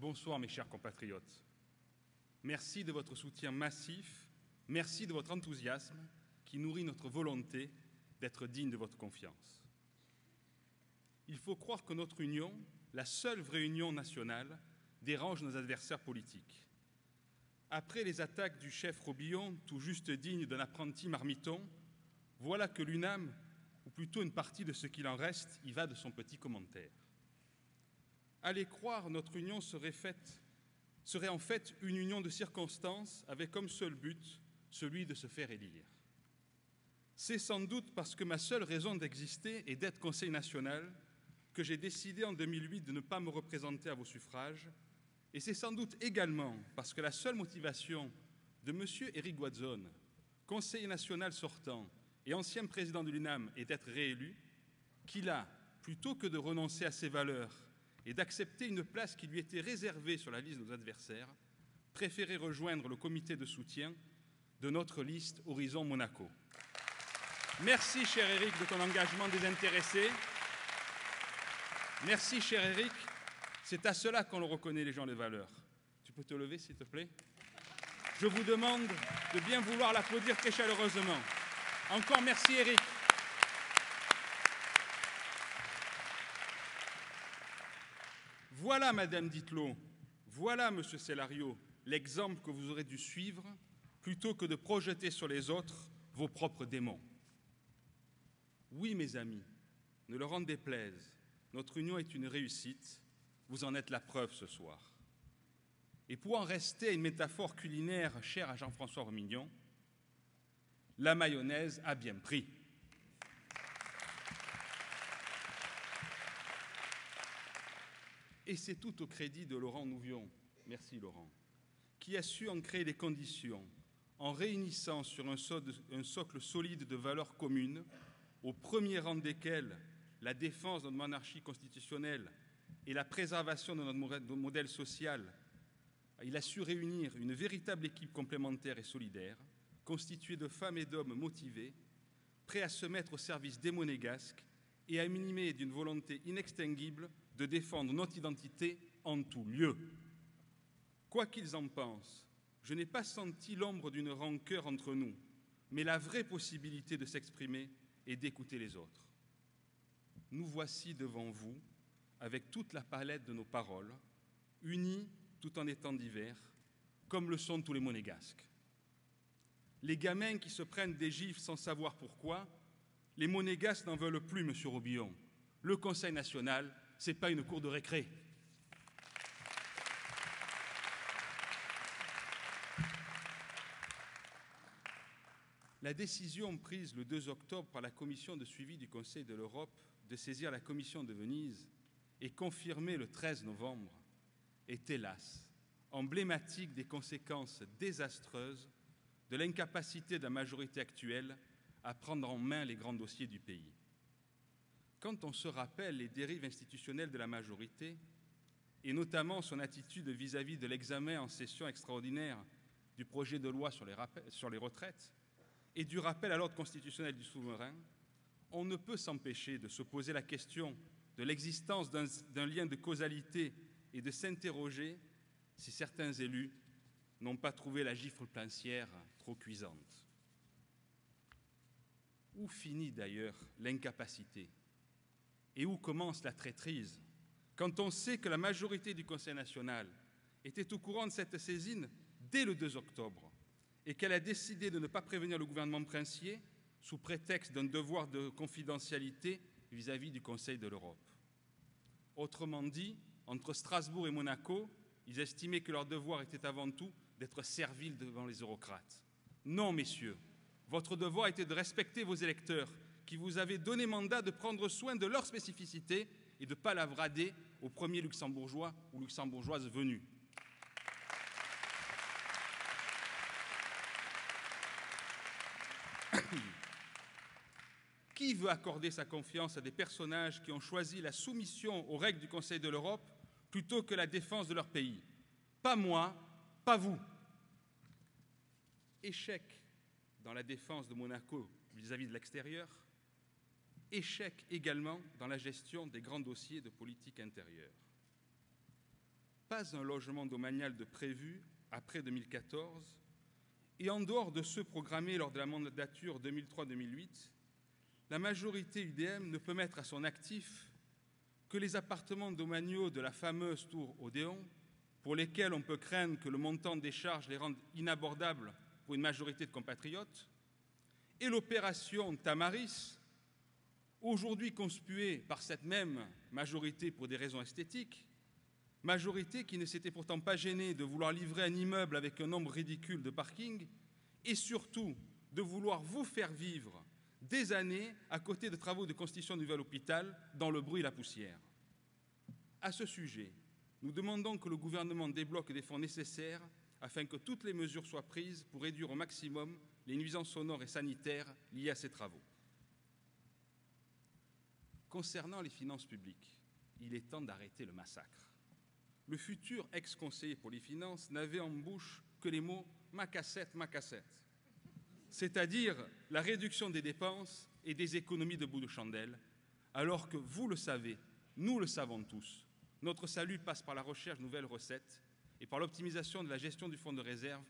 Bonsoir mes chers compatriotes. Merci de votre soutien massif, merci de votre enthousiasme qui nourrit notre volonté d'être digne de votre confiance. Il faut croire que notre union, la seule vraie union nationale, dérange nos adversaires politiques. Après les attaques du chef Robillon, tout juste digne d'un apprenti marmiton, voilà que l'UNAM, ou plutôt une partie de ce qu'il en reste, y va de son petit commentaire. Allez croire, notre union serait en fait une union de circonstances avec comme seul but celui de se faire élire. C'est sans doute parce que ma seule raison d'exister est d'être Conseil national que j'ai décidé en 2008 de ne pas me représenter à vos suffrages, et c'est sans doute également parce que la seule motivation de M. Éric Goadzone, conseiller national sortant et ancien président de l'UNAM, est d'être réélu, qu'il a, plutôt que de renoncer à ses valeurs et d'accepter une place qui lui était réservée sur la liste de nos adversaires, préféré rejoindre le comité de soutien de notre liste Horizon Monaco. Merci, cher Éric, de ton engagement désintéressé. Merci, cher Éric. C'est à cela qu'on le reconnaît, les gens, les valeurs. Tu peux te lever, s'il te plaît? Je vous demande de bien vouloir l'applaudir très chaleureusement. Encore merci, Éric. Voilà, Madame Dittelot, voilà, Monsieur Cellario, l'exemple que vous aurez dû suivre plutôt que de projeter sur les autres vos propres démons. Oui, mes amis, ne leur en déplaise, notre union est une réussite, vous en êtes la preuve ce soir. Et pour en rester à une métaphore culinaire chère à Jean-François Romignon, la mayonnaise a bien pris. Et c'est tout au crédit de Laurent Nouvion, merci Laurent, qui a su en créer les conditions en réunissant sur un socle solide de valeurs communes, au premier rang desquelles la défense de notre monarchie constitutionnelle et la préservation de notre modèle social. Il a su réunir une véritable équipe complémentaire et solidaire, constituée de femmes et d'hommes motivés, prêts à se mettre au service des Monégasques et à minimer d'une volonté inextinguible de défendre notre identité en tout lieu. Quoi qu'ils en pensent, je n'ai pas senti l'ombre d'une rancœur entre nous, mais la vraie possibilité de s'exprimer et d'écouter les autres. Nous voici devant vous, avec toute la palette de nos paroles, unis tout en étant divers, comme le sont tous les Monégasques. Les gamins qui se prennent des gifles sans savoir pourquoi, les Monégasques n'en veulent plus, Monsieur Robillon. Le Conseil national, ce n'est pas une cour de récré. La décision prise le 2 octobre par la commission de suivi du Conseil de l'Europe de saisir la commission de Venise et confirmée le 13 novembre est hélas emblématique des conséquences désastreuses de l'incapacité de la majorité actuelle à prendre en main les grands dossiers du pays. Quand on se rappelle les dérives institutionnelles de la majorité, et notamment son attitude vis-à-vis de l'examen en session extraordinaire du projet de loi sur les retraites et du rappel à l'ordre constitutionnel du souverain, on ne peut s'empêcher de se poser la question de l'existence d'un lien de causalité et de s'interroger si certains élus n'ont pas trouvé la gifle princière trop cuisante. Où finit d'ailleurs l'incapacité? Et où commence la traîtrise, quand on sait que la majorité du Conseil national était au courant de cette saisine dès le 2 octobre et qu'elle a décidé de ne pas prévenir le gouvernement princier sous prétexte d'un devoir de confidentialité vis-à-vis du Conseil de l'Europe. Autrement dit, entre Strasbourg et Monaco, ils estimaient que leur devoir était avant tout d'être serviles devant les eurocrates. Non, messieurs, votre devoir était de respecter vos électeurs qui vous avaient donné mandat de prendre soin de leurs spécificités et de ne pas la brader au premier luxembourgeois ou luxembourgeoise venu. Qui veut accorder sa confiance à des personnages qui ont choisi la soumission aux règles du Conseil de l'Europe plutôt que la défense de leur pays? Pas moi, pas vous. Échec dans la défense de Monaco vis-à-vis de l'extérieur, échec également dans la gestion des grands dossiers de politique intérieure. pas un logement domanial de prévu après 2014, et en dehors de ceux programmés lors de la mandature 2003-2008, la majorité UDM ne peut mettre à son actif que les appartements domaniaux de la fameuse tour Odéon, pour lesquels on peut craindre que le montant des charges les rende inabordables pour une majorité de compatriotes, et l'opération Tamaris, aujourd'hui conspuée par cette même majorité pour des raisons esthétiques, majorité qui ne s'était pourtant pas gênée de vouloir livrer un immeuble avec un nombre ridicule de parkings et surtout de vouloir vous faire vivre des années à côté de travaux de construction du nouvel hôpital dans le bruit et la poussière. À ce sujet, nous demandons que le gouvernement débloque des fonds nécessaires afin que toutes les mesures soient prises pour réduire au maximum les nuisances sonores et sanitaires liées à ces travaux. Concernant les finances publiques, il est temps d'arrêter le massacre. Le futur ex-conseiller pour les finances n'avait en bouche que les mots « ma cassette », c'est-à-dire la réduction des dépenses et des économies de bout de chandelle, alors que vous le savez, nous le savons tous, notre salut passe par la recherche de nouvelles recettes et par l'optimisation de la gestion du fonds de réserve,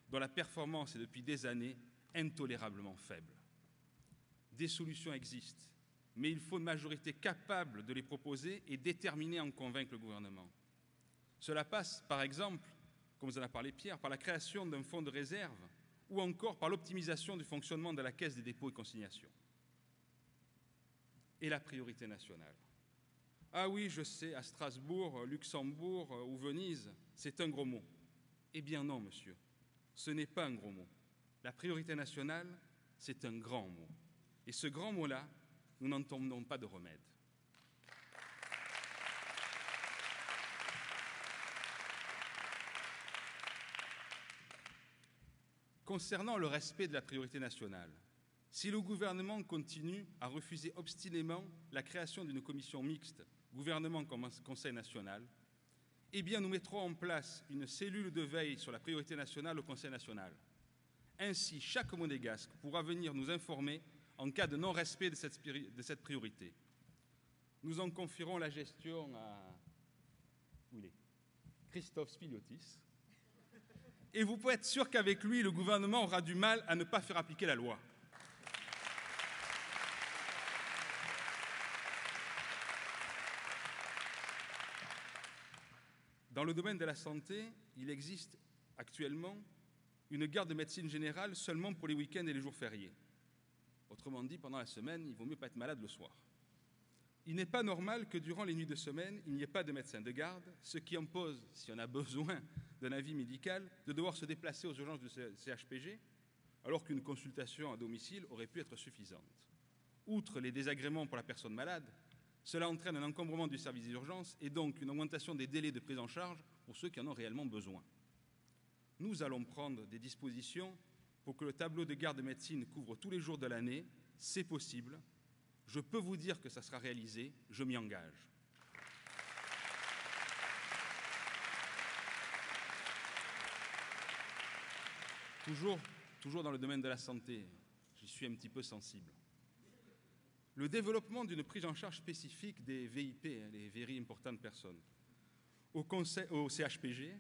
dont la performance est depuis des années intolérablement faible. Des solutions existent, mais il faut une majorité capable de les proposer et déterminée à en convaincre le gouvernement. Cela passe, par exemple, comme vous en a parlé Pierre, par la création d'un fonds de réserve ou encore par l'optimisation du fonctionnement de la Caisse des dépôts et consignations. Et la priorité nationale. Ah oui, je sais, à Strasbourg, Luxembourg ou Venise, c'est un gros mot. Eh bien non, monsieur, ce n'est pas un gros mot. La priorité nationale, c'est un grand mot. Et ce grand mot-là, nous n'entendons pas de remède. Concernant le respect de la priorité nationale, si le gouvernement continue à refuser obstinément la création d'une commission mixte gouvernement comme Conseil national, eh bien nous mettrons en place une cellule de veille sur la priorité nationale au Conseil national. Ainsi, chaque monégasque pourra venir nous informer en cas de non-respect de cette priorité. Nous en confierons la gestion à Christophe Spiliotis. Et vous pouvez être sûr qu'avec lui, le gouvernement aura du mal à ne pas faire appliquer la loi. Dans le domaine de la santé, il existe actuellement une garde de médecine générale seulement pour les week-ends et les jours fériés. Autrement dit, pendant la semaine, il vaut mieux pas être malade le soir. Il n'est pas normal que durant les nuits de semaine, il n'y ait pas de médecin de garde, ce qui impose, si on a besoin d'un avis médical, de devoir se déplacer aux urgences du CHPG, alors qu'une consultation à domicile aurait pu être suffisante. Outre les désagréments pour la personne malade, cela entraîne un encombrement du service d'urgence et donc une augmentation des délais de prise en charge pour ceux qui en ont réellement besoin. Nous allons prendre des dispositions pour que le tableau de garde de médecine couvre tous les jours de l'année. C'est possible. Je peux vous dire que ça sera réalisé. Je m'y engage. Toujours dans le domaine de la santé, j'y suis un petit peu sensible. Le développement d'une prise en charge spécifique des VIP, les Very Important Persons, au CHPG,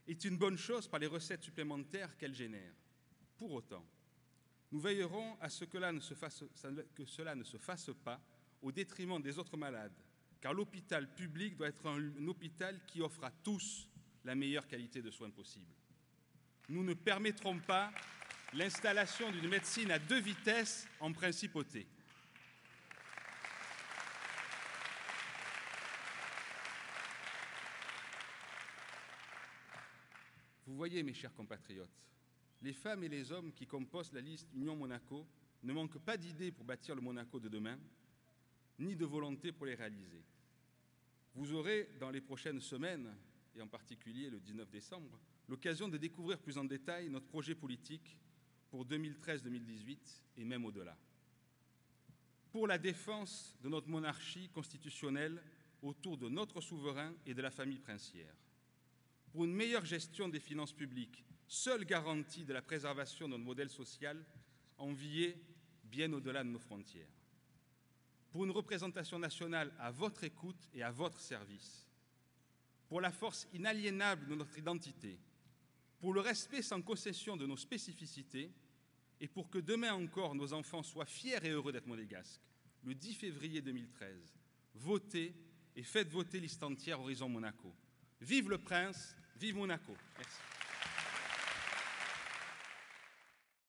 est une bonne chose par les recettes supplémentaires qu'elle génère. Pour autant, nous veillerons à ce que cela ne se fasse pas au détriment des autres malades, car l'hôpital public doit être un hôpital qui offre à tous la meilleure qualité de soins possible. Nous ne permettrons pas l'installation d'une médecine à 2 vitesses en principauté. Vous voyez, mes chers compatriotes, les femmes et les hommes qui composent la liste Union Monaco ne manquent pas d'idées pour bâtir le Monaco de demain, ni de volonté pour les réaliser. Vous aurez, dans les prochaines semaines, et en particulier le 19 décembre, l'occasion de découvrir plus en détail notre projet politique pour 2013-2018 et même au-delà. Pour la défense de notre monarchie constitutionnelle autour de notre souverain et de la famille princière. Pour une meilleure gestion des finances publiques, seule garantie de la préservation de notre modèle social, envié bien au-delà de nos frontières. Pour une représentation nationale à votre écoute et à votre service. pour la force inaliénable de notre identité, pour le respect sans concession de nos spécificités et pour que demain encore nos enfants soient fiers et heureux d'être monégasques, le 10 février 2013, votez et faites voter liste entière Horizon Monaco. Vive le prince, vive Monaco. Merci.